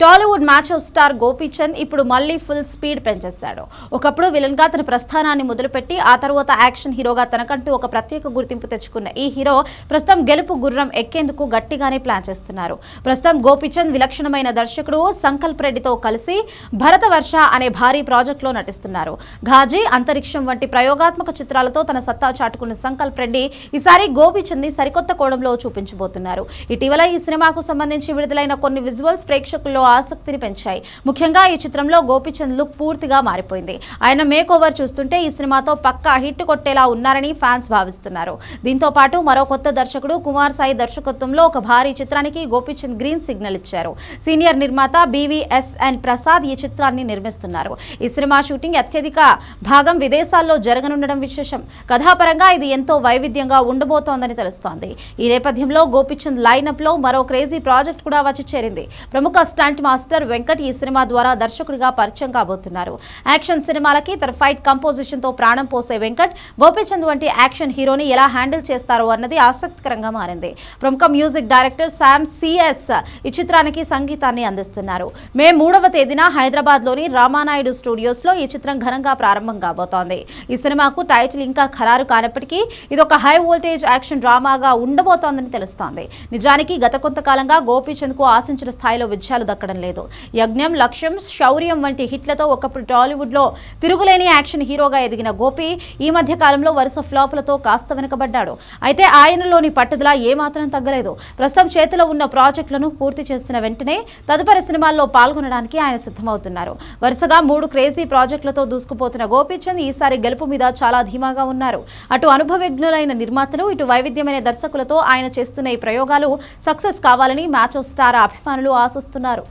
Tollywood match star Gopichand ఇప్పుడు మళ్లీ full speed పెంచేశాడు. ఒకప్పుడు విలన్ గా తన ప్రస్థానాన్ని మొదలుపెట్టి ఆ తర్వాత యాక్షన్ హీరోగా తనకంటూ ఒక ప్రత్యేక గుర్తింపు తెచ్చుకున్న ఈ హీరో ప్రస్తుతం గెలుపు గుర్రం ఎక్కేందుకు గట్టిగానే ప్లాన్ చేస్తున్నారు. ప్రస్తుతం గోపీచంద్ విలక్షణమైన దర్శకుడు సంకల్ప్ రెడ్డితో కలిసి భరతవర్ష అనే భారీ ప్రాజెక్టులో నటిస్తున్నారు. ఘాజీ, అంతరిక్షం వంటి ప్రయోగాత్మక చిత్రాలతో తన సత్తా చాటుకున్న సంకల్ప్ రెడ్డి ఈసారి గోపీచంద్ ని సరికొత్త కోణంలో చూపించబోతున్నారు. ఇటీవల ఈ సినిమాకు సంబంధించి విడుదలైన కొన్ని విజువల్స్ ప్రేక్షకుల్లో ఆసక్తిని పెంచాయి. ముఖ్యంగా ఈ చిత్రంలో గోపీచంద్ లుక్ పూర్తిగా మారిపోయింది. ఆయన మేక్ ఓవర్ చూస్తుంటే ఈ సినిమాతో పక్కా హిట్ కొట్టేలా ఉన్నారని ఫ్యాన్స్ భావిస్తున్నారు. దీంతో పాటు మరో కొత్త దర్శకుడు కుమార్ సాయి దర్శకత్వంలో ఒక భారీ చిత్రానికి గోపీచంద్ గ్రీన్ సిగ్నల్ ఇచ్చారు. సీనియర్ నిర్మాత BVSN ప్రసాద్ ఈ చిత్రాన్ని నిర్మిస్తున్నారు. ఈ సినిమా షూటింగ్ అత్యధిక భాగం విదేశాల్లో జరగనుండడం విశేషం. కథాపరంగా ఇది ఎంతో వైవిధ్యంగా ఉండబోతోందని తెలుస్తోంది. ఈ నేపథ్యంలో గోపీచంద్ లైనప్ లో మరో క్రేజీ ప్రాజెక్ట్ కూడా వచ్చి చేరింది. ప్రముఖ స్టంట్ మాస్టర్ వెంకట్ ఈ సినిమా ద్వారా దర్శకుడిగా పరిచయం కాబోతున్నారు. యాక్షన్ సినిమాలకి తన ఫైట్ కంపోజిషన్ తో ప్రాణం పోసే వెంకట్ గోపీచంద్ వంటి యాక్షన్ హీరోని ఎలా హ్యాండిల్ చేస్తారో అన్నది ఆసక్తికరంగా మారింది. ప్రముఖ మ్యూజిక్ డైరెక్టర్ శామ్ CS ఈ చిత్రానికి సంగీతాన్ని అందిస్తున్నారు. మే 3వ తేదీన హైదరాబాద్ లోని రామానాయుడు స్టూడియోస్ లో ఈ చిత్రం ఘనంగా ప్రారంభం కాబోతోంది. ఈ సినిమాకు టైటిల్ ఇంకా ఖరారు కానప్పటికీ ఇదొక హై వోల్టేజ్ యాక్షన్ డ్రామాగా ఉండబోతోందని తెలుస్తోంది. నిజానికి గత కొంతకాలంగా గోపీచంద్ కు ఆశించిన స్థాయిలో విజయాలు దక్కడం లేదు. యజ్ఞం, లక్ష్యం, శౌర్యం వంటి హిట్లతో ఒకప్పుడు టాలీవుడ్ లో తిరుగులేని యాక్షన్ హీరోగా ఎదిగిన గోపి ఈ మధ్య కాలంలో వరుస ఫ్లాపులతో కాస్త వెనుకబడ్డాడు. అయితే ఆయనలోని పట్టుదల ఏమాత్రం తగ్గలేదు. ప్రస్తుతం చేతిలో ఉన్న ప్రాజెక్టులను పూర్తి చేసిన వెంటనే తదుపరి సినిమాల్లో పాల్గొనడానికి ఆయన సిద్ధమవుతున్నారు. వరుసగా 3 క్రేజీ ప్రాజెక్టులతో దూసుకుపోతున్న గోపీచంద్ ఈసారి గెలుపు మీద చాలా ధీమాగా ఉన్నారు. అటు అనుభవజ్ఞులైన నిర్మాతలు, ఇటు వైవిధ్యమైన దర్శకులతో ఆయన చేస్తున్న ఈ ప్రయోగాలు సక్సెస్ కావాలని మ్యాచ్ స్టార్ అభిమానులు ఆశిస్తున్నారు.